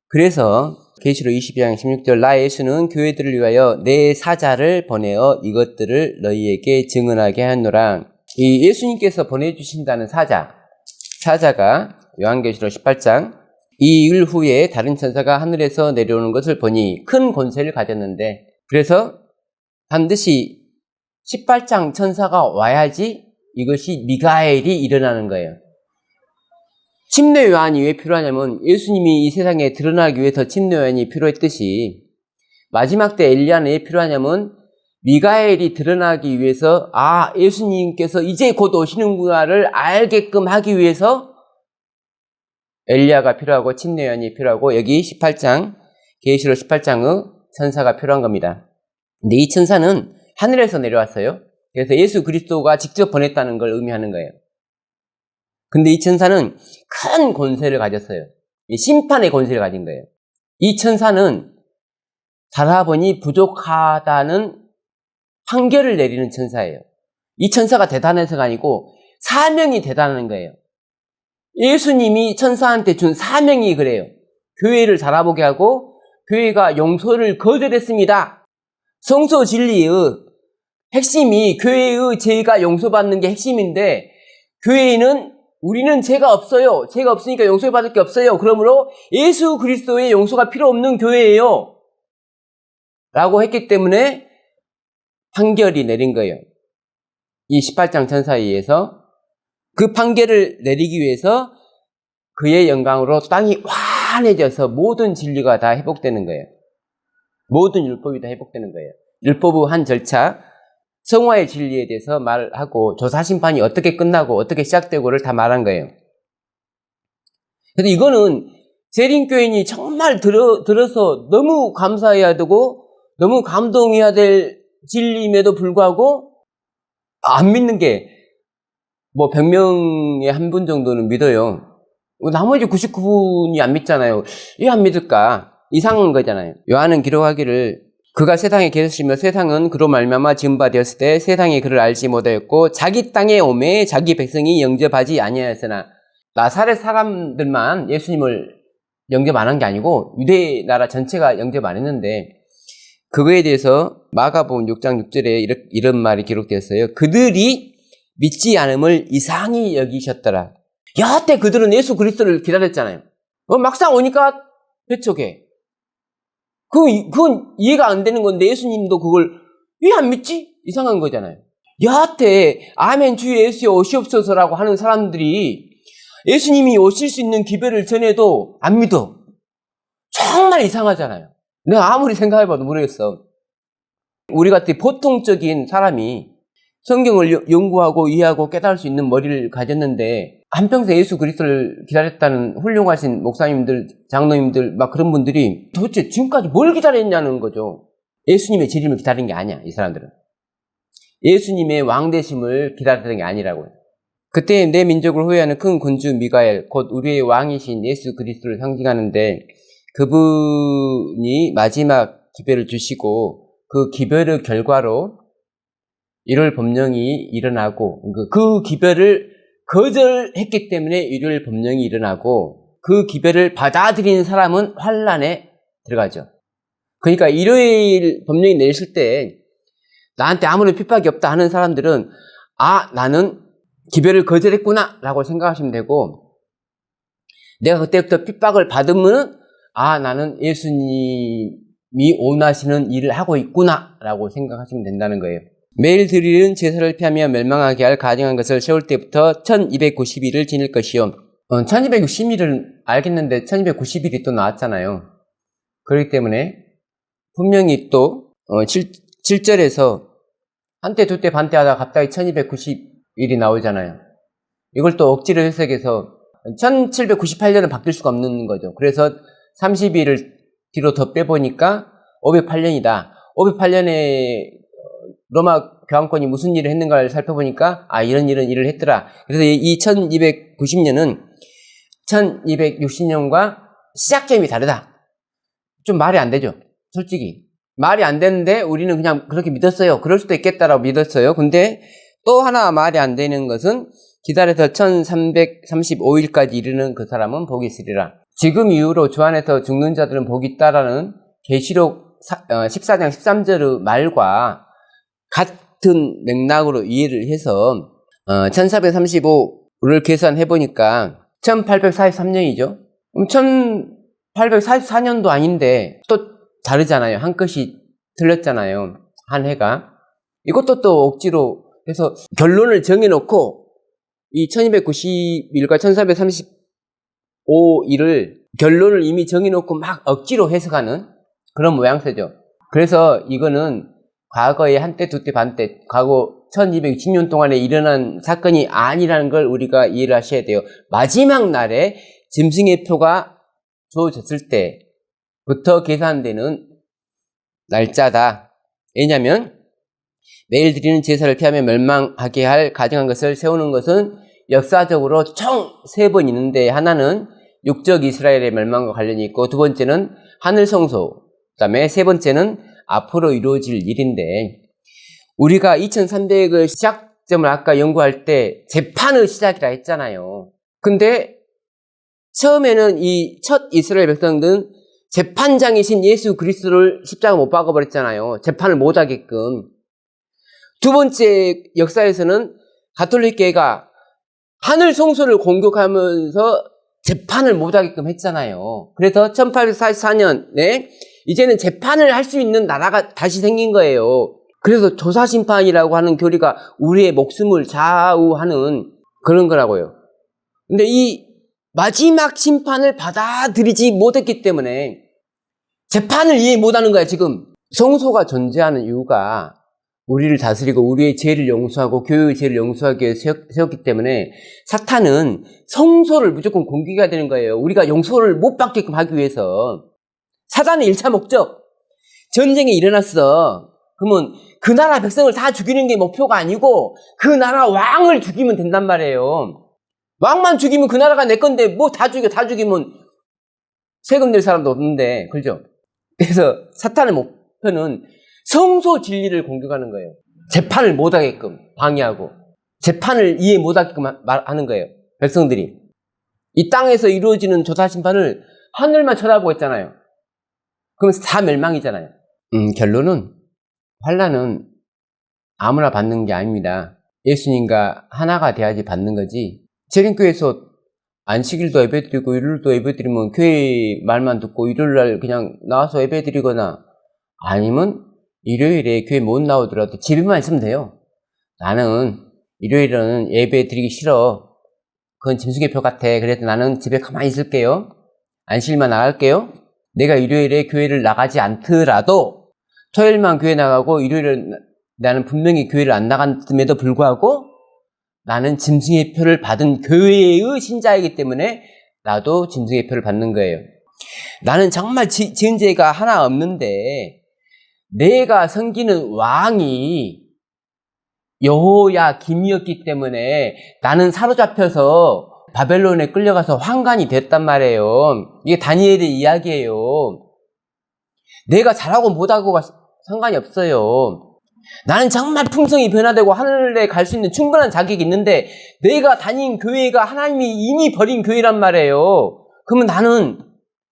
그래서 계시록 22장 16절 나 예수는 교회들을 위하여 내 사자를 보내어 이것들을 너희에게 증언하게 하노라. 이 예수님께서 보내주신다는 사자가 요한계시록 18장 이 일 후에 다른 천사가 하늘에서 내려오는 것을 보니 큰 권세를 가졌는데 그래서 반드시 18장 천사가 와야지 이것이 미가엘이 일어나는 거예요. 침례 요한이 왜 필요하냐면 예수님이 이 세상에 드러나기 위해서 침례 요한이 필요했듯이 마지막 때 엘리야는 왜 필요하냐면 미가엘이 드러나기 위해서 예수님께서 이제 곧 오시는구나를 알게끔 하기 위해서 엘리야가 필요하고 침례 요한이 필요하고 여기 18장 계시록 18장의 천사가 필요한 겁니다. 근데 이 천사는 하늘에서 내려왔어요. 그래서 예수 그리스도가 직접 보냈다는 걸 의미하는 거예요. 근데 이 천사는 큰 권세를 가졌어요. 심판의 권세를 가진 거예요. 이 천사는 자라보니 부족하다는 판결을 내리는 천사예요. 이 천사가 대단해서가 아니고 사명이 대단한 거예요. 예수님이 천사한테 준 사명이 그래요. 교회를 자라보게 하고 교회가 용서를 거절했습니다. 성소 진리의 핵심이 교회의 죄가 용서받는 게 핵심인데 교회는 우리는 죄가 없어요. 죄가 없으니까 용서받을 게 없어요. 그러므로 예수 그리스도의 용서가 필요 없는 교회예요. 라고 했기 때문에 판결이 내린 거예요. 이 18장 천사에 의해서 그 판결을 내리기 위해서 그의 영광으로 땅이 환해져서 모든 진리가 다 회복되는 거예요. 모든 율법이 다 회복되는 거예요. 율법의 한 절차, 성화의 진리에 대해서 말하고 조사심판이 어떻게 끝나고 어떻게 시작되고를 다 말한 거예요. 그래서 이거는 세린교인이 정말 들어서 너무 감사해야 되고 너무 감동해야 될 진리임에도 불구하고 안 믿는 게 100명에 한 분 정도는 믿어요. 나머지 99분이 안 믿잖아요. 왜 안 믿을까? 이상한 거잖아요. 요한은 기록하기를 그가 세상에 계셨으며 세상은 그로 말미암아 지은 바 되었을 때 세상이 그를 알지 못하였고 자기 땅에 오매 자기 백성이 영접하지 아니하였으나 나사렛 사람들만 예수님을 영접 안 한 게 아니고 유대 나라 전체가 영접 안 했는데 그거에 대해서 마가복음 6장 6절에 이런 말이 기록되었어요. 그들이 믿지 않음을 이상히 여기셨더라. 여태 그들은 예수 그리스도를 기다렸잖아요. 막상 오니까 배척해. 그건 이해가 안 되는 건데 예수님도 그걸 왜 안 믿지? 이상한 거잖아요. 여태 아멘 주 예수여 오시옵소서라고 하는 사람들이 예수님이 오실 수 있는 기회를 전해도 안 믿어. 정말 이상하잖아요. 내가 아무리 생각해봐도 모르겠어. 우리 같은 보통적인 사람이 성경을 연구하고 이해하고 깨달을 수 있는 머리를 가졌는데 한평생 예수 그리스도를 기다렸다는 훌륭하신 목사님들, 장로님들 막 그런 분들이 도대체 지금까지 뭘 기다렸냐는 거죠. 예수님의 재림을 기다린 게 아니야, 이 사람들은. 예수님의 왕되심을 기다렸던 게 아니라고요. 그때 내 민족을 호위하는 큰 군주 미가엘, 곧 우리의 왕이신 예수 그리스도를 상징하는데 그분이 마지막 기별을 주시고 그 기별의 결과로 1월 법령이 일어나고 그 기별을 거절했기 때문에 일요일 법령이 일어나고 그 기별을 받아들이는 사람은 환란에 들어가죠. 그러니까 일요일 법령이 내렸을 때 나한테 아무런 핍박이 없다 하는 사람들은 나는 기별을 거절했구나 라고 생각하시면 되고 내가 그때부터 핍박을 받으면 나는 예수님이 원하시는 일을 하고 있구나 라고 생각하시면 된다는 거예요. 매일 드리는 제사를 피하며 멸망하게 할 가증한 것을 세울 때부터 1290일을 지낼 것이요 1260일을 알겠는데 1290일이 또 나왔잖아요. 그렇기 때문에 분명히 또 7절에서 한때 두때 반때 하다가 갑자기 1290일이 나오잖아요. 이걸 또 억지로 해석해서 1798년은 바뀔 수가 없는 거죠. 그래서 30일을 뒤로 더 빼보니까 508년이다. 508년에 로마 교황권이 무슨 일을 했는가를 살펴보니까 이런 일을 했더라. 그래서 이 1290년은 1260년과 시작점이 다르다. 좀 말이 안 되죠. 솔직히. 말이 안 되는데 우리는 그냥 그렇게 믿었어요. 그럴 수도 있겠다라고 믿었어요. 근데 또 하나 말이 안 되는 것은 기다려서 1335일까지 이르는 그 사람은 복이 있으리라. 지금 이후로 주 안에서 죽는 자들은 복이 있다라는 계시록 14장 13절의 말과 같은 맥락으로 이해를 해서 1435를 계산해보니까 1843년이죠. 1844년도 아닌데 또 다르잖아요. 한 끗이 틀렸잖아요. 한 해가. 이것도 또 억지로 해서 결론을 정해놓고 이 1290일과 1435일을 결론을 이미 정해놓고 막 억지로 해석하는 그런 모양새죠. 그래서 이거는 과거에 한때 두때 반때 과거 1260년 동안에 일어난 사건이 아니라는 걸 우리가 이해를 하셔야 돼요. 마지막 날에 짐승의 표가 주어졌을 때부터 계산되는 날짜다. 왜냐하면 매일 드리는 제사를 피하며 멸망하게 할 가증한 것을 세우는 것은 역사적으로 총 3번 있는데 하나는 육적 이스라엘의 멸망과 관련이 있고 두 번째는 하늘 성소, 그 다음에 세 번째는 앞으로 이루어질 일인데 우리가 2300을 시작점을 아까 연구할 때 재판의 시작이라 했잖아요. 근데 처음에는 이 첫 이스라엘 백성들은 재판장이신 예수 그리스도를 십자가 못 박아버렸잖아요. 재판을 못하게끔. 두 번째 역사에서는 가톨릭계가 하늘 성소를 공격하면서 재판을 못하게끔 했잖아요. 그래서 1844년에 이제는 재판을 할 수 있는 나라가 다시 생긴 거예요. 그래서 조사심판이라고 하는 교리가 우리의 목숨을 좌우하는 그런 거라고요. 근데 이 마지막 심판을 받아들이지 못했기 때문에 재판을 이해 못하는 거야 지금. 성소가 존재하는 이유가 우리를 다스리고 우리의 죄를 용서하고 교회의 죄를 용서하기 위해 세웠기 때문에 사탄은 성소를 무조건 공격해야 되는 거예요. 우리가 용서를 못 받게끔 하기 위해서. 사단의 1차 목적, 전쟁이 일어났어. 그러면 그 나라 백성을 다 죽이는 게 목표가 아니고 그 나라 왕을 죽이면 된단 말이에요. 왕만 죽이면 그 나라가 내 건데 뭐 다 죽이면 세금 낼 사람도 없는데, 그죠? 그래서 사탄의 목표는 성소 진리를 공격하는 거예요. 재판을 못하게끔 방해하고 재판을 이해 못하게끔 하는 거예요. 백성들이. 이 땅에서 이루어지는 조사심판을 하늘만 쳐다보고 있잖아요. 그러면서 다 멸망이잖아요. 결론은 환난은 아무나 받는 게 아닙니다. 예수님과 하나가 돼야지 받는 거지. 재림교회에서 안식일도 예배드리고 일요일도 예배드리면 교회 말만 듣고 일요일날 그냥 나와서 예배드리거나 아니면 일요일에 교회 못 나오더라도 집에만 있으면 돼요. 나는 일요일은 예배드리기 싫어. 그건 짐승의 표 같아. 그래서 나는 집에 가만히 있을게요. 안식일만 나갈게요. 내가 일요일에 교회를 나가지 않더라도 토요일만 교회 나가고 일요일에 나는 분명히 교회를 안 나갔음에도 불구하고 나는 짐승의 표를 받은 교회의 신자이기 때문에 나도 짐승의 표를 받는 거예요. 나는 정말 지은 죄가 하나 없는데 내가 섬기는 왕이 여호야김이었기 때문에 나는 사로잡혀서 바벨론에 끌려가서 환관이 됐단 말이에요. 이게 다니엘의 이야기예요. 내가 잘하고 못하고가 상관이 없어요. 나는 정말 품성이 변화되고 하늘에 갈 수 있는 충분한 자격이 있는데 내가 다닌 교회가 하나님이 이미 버린 교회란 말이에요. 그러면 나는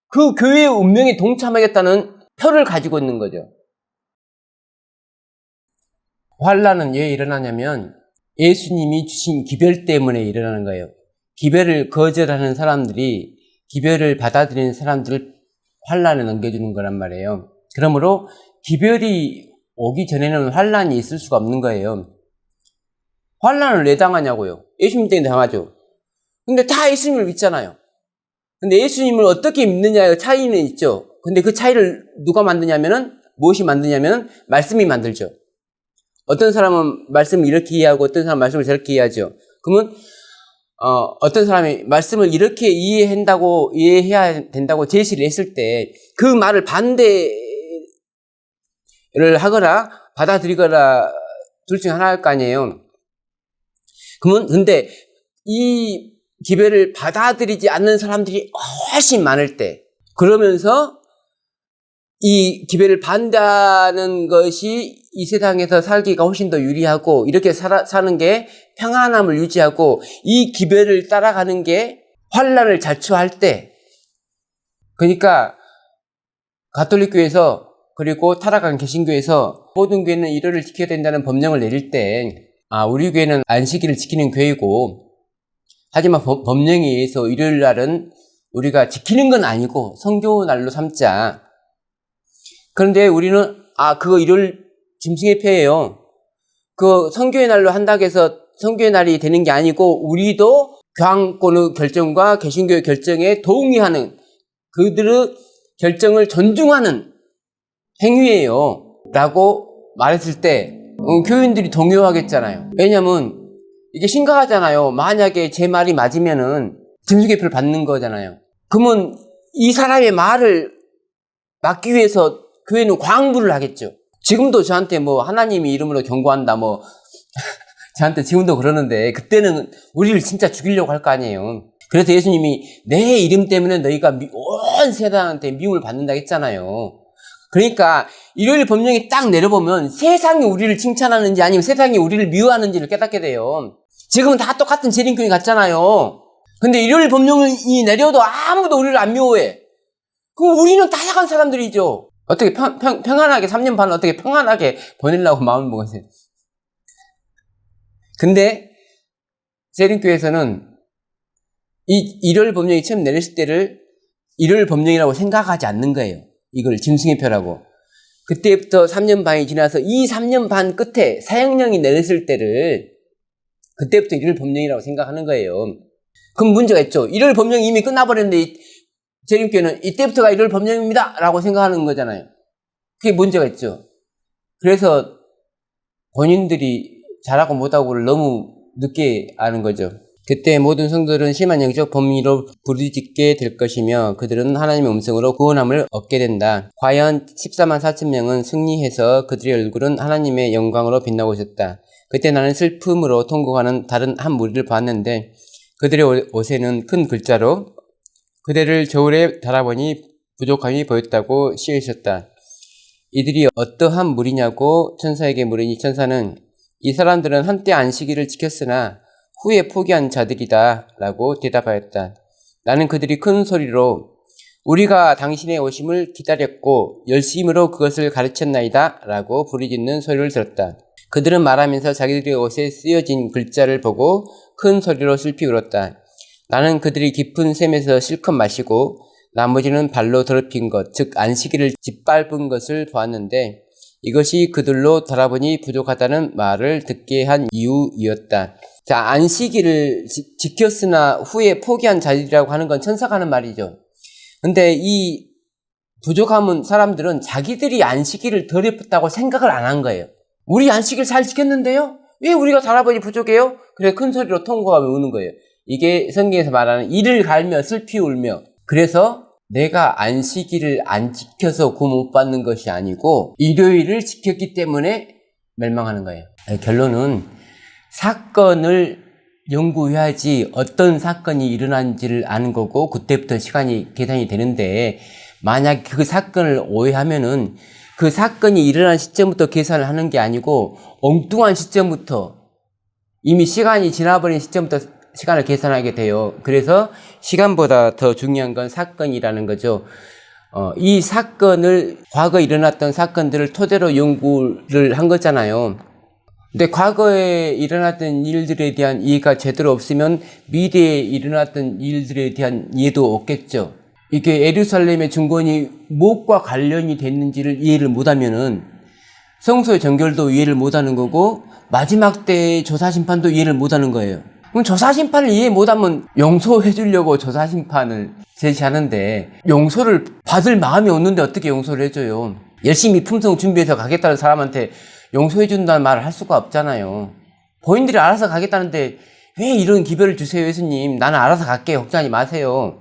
그 교회의 운명에 동참하겠다는 표를 가지고 있는 거죠. 환난은 왜 일어나냐면 예수님이 주신 기별 때문에 일어나는 거예요. 기별을 거절하는 사람들이 기별을 받아들이는 사람들을 환난에 넘겨주는 거란 말이에요. 그러므로 기별이 오기 전에는 환난이 있을 수가 없는 거예요. 환난을 왜 당하냐고요? 예수님 때문에 당하죠. 근데 다 예수님을 믿잖아요. 근데 예수님을 어떻게 믿느냐의 차이는 있죠. 근데 그 차이를 누가 만드냐면은, 무엇이 만드냐면은, 말씀이 만들죠. 어떤 사람은 말씀을 이렇게 이해하고 어떤 사람은 말씀을 저렇게 이해하죠. 그러면, 어떤 사람이 말씀을 이렇게 이해해야 된다고 제시를 했을 때, 그 말을 반대를 하거나, 받아들이거나, 둘 중에 하나일 거 아니에요. 그러면, 근데, 이 기별을 받아들이지 않는 사람들이 훨씬 많을 때, 그러면서 이 기별을 반대하는 것이 이 세상에서 살기가 훨씬 더 유리하고, 이렇게 사는 게 평안함을 유지하고, 이 기별을 따라가는 게 환란을 자초할 때, 그러니까 가톨릭 교회에서, 그리고 타락한 개신교에서 모든 교회는 일요일을 지켜야 된다는 법령을 내릴 때, 우리 교회는 안식일을 지키는 교회고, 하지만 법령에 의해서 일요일 날은 우리가 지키는 건 아니고 성교 날로 삼자. 그런데 우리는 그거 일요일 짐승의 표예요. 그 성교의 날로 한다고 해서 성교의 날이 되는 게 아니고, 우리도 교황권의 결정과 개신교의 결정에 동의하는, 그들의 결정을 존중하는 행위예요 라고 말했을 때 교인들이 동요하겠잖아요. 왜냐면 이게 심각하잖아요. 만약에 제 말이 맞으면은 짐승계표를 받는 거잖아요. 그러면 이 사람의 말을 막기 위해서 교회는 광부를 하겠죠. 지금도 저한테 하나님이 이름으로 경고한다 저한테 지금도 그러는데, 그때는 우리를 진짜 죽이려고 할 거 아니에요. 그래서 예수님이 내 이름 때문에 너희가 온 세상한테 미움을 받는다 했잖아요. 그러니까 일요일 법령이 딱 내려보면 세상이 우리를 칭찬하는지 아니면 세상이 우리를 미워하는지를 깨닫게 돼요. 지금은 다 똑같은 재림교회 같잖아요. 근데 일요일 법령이 내려도 아무도 우리를 안 미워해. 그럼 우리는 타락한 사람들이죠. 어떻게 평안하게 3년 반을 어떻게 평안하게 보내려고 마음을 먹으세요. 근데 재림교회에서는 이 일요일 법령이 처음 내렸을 때를 일요일 법령이라고 생각하지 않는 거예요. 이걸 짐승의 표라고. 그때부터 3년 반이 지나서 이 3년 반 끝에 사형령이 내렸을 때를 그때부터 일요일 법령이라고 생각하는 거예요. 그럼 문제가 있죠. 일요일 법령이 이미 끝나버렸는데 재림교회는 이때부터가 일요일 법령입니다 라고 생각하는 거잖아요. 그게 문제가 있죠. 그래서 본인들이 잘하고 못하고를 너무 늦게 아는 거죠. 그때 모든 성도들은 심한 영적 범위로 부르짖게 될 것이며 그들은 하나님의 음성으로 구원함을 얻게 된다. 과연 14만 4천 명은 승리해서 그들의 얼굴은 하나님의 영광으로 빛나고 있었다. 그때 나는 슬픔으로 통곡하는 다른 한 무리를 봤는데 그들의 옷에는 큰 글자로 그대를 저울에 달아보니 부족함이 보였다고 쓰여 있었다. 이들이 어떠한 무리냐고 천사에게 물으니 천사는 이 사람들은 한때 안식일을 지켰으나 후에 포기한 자들이다 라고 대답하였다. 나는 그들이 큰 소리로 우리가 당신의 오심을 기다렸고 열심으로 그것을 가르쳤나이다 라고 부르짖는 소리를 들었다. 그들은 말하면서 자기들의 옷에 쓰여진 글자를 보고 큰 소리로 슬피 울었다. 나는 그들이 깊은 샘에서 실컷 마시고 나머지는 발로 더럽힌 것, 즉 안식일을 짓밟은 것을 보았는데 이것이 그들로 돌아보니 부족하다는 말을 듣게 한 이유였다. 자, 안식일을 지켰으나 후에 포기한 자들이라고 하는 건 천사가 하는 말이죠. 근데 이 부족함은 사람들은 자기들이 안식일을 더럽혔다고 생각을 안 한 거예요. 우리 안식일 잘 지켰는데요? 왜 우리가 달아보니 부족해요? 그래 큰 소리로 통곡하며 우는 거예요. 이게 성경에서 말하는 이를 갈며 슬피 울며. 그래서 내가 안식일을 안 지켜서 구원 못 받는 것이 아니고 일요일을 지켰기 때문에 멸망하는 거예요. 결론은 사건을 연구해야지 어떤 사건이 일어난지를 아는 거고 그때부터 시간이 계산이 되는데 만약 그 사건을 오해하면은 그 사건이 일어난 시점부터 계산을 하는 게 아니고 엉뚱한 시점부터 이미 시간이 지나버린 시점부터 시간을 계산하게 돼요. 그래서 시간보다 더 중요한 건 사건이라는 거죠. 이 사건을 과거에 일어났던 사건들을 토대로 연구를 한 거잖아요. 근데 과거에 일어났던 일들에 대한 이해가 제대로 없으면 미래에 일어났던 일들에 대한 이해도 없겠죠. 이게 예루살렘의 중건이 무엇과 관련이 됐는지를 이해를 못하면은 성소의 정결도 이해를 못하는 거고 마지막 때의 조사심판도 이해를 못하는 거예요. 그럼 조사심판을 이해 못하면 용서해 주려고 조사심판을 제시하는데 용서를 받을 마음이 없는데 어떻게 용서를 해줘요? 열심히 품성 준비해서 가겠다는 사람한테 용서해 준다는 말을 할 수가 없잖아요. 본인들이 알아서 가겠다는데 왜 이런 기별을 주세요, 예수님? 나는 알아서 갈게요. 걱정하지 마세요.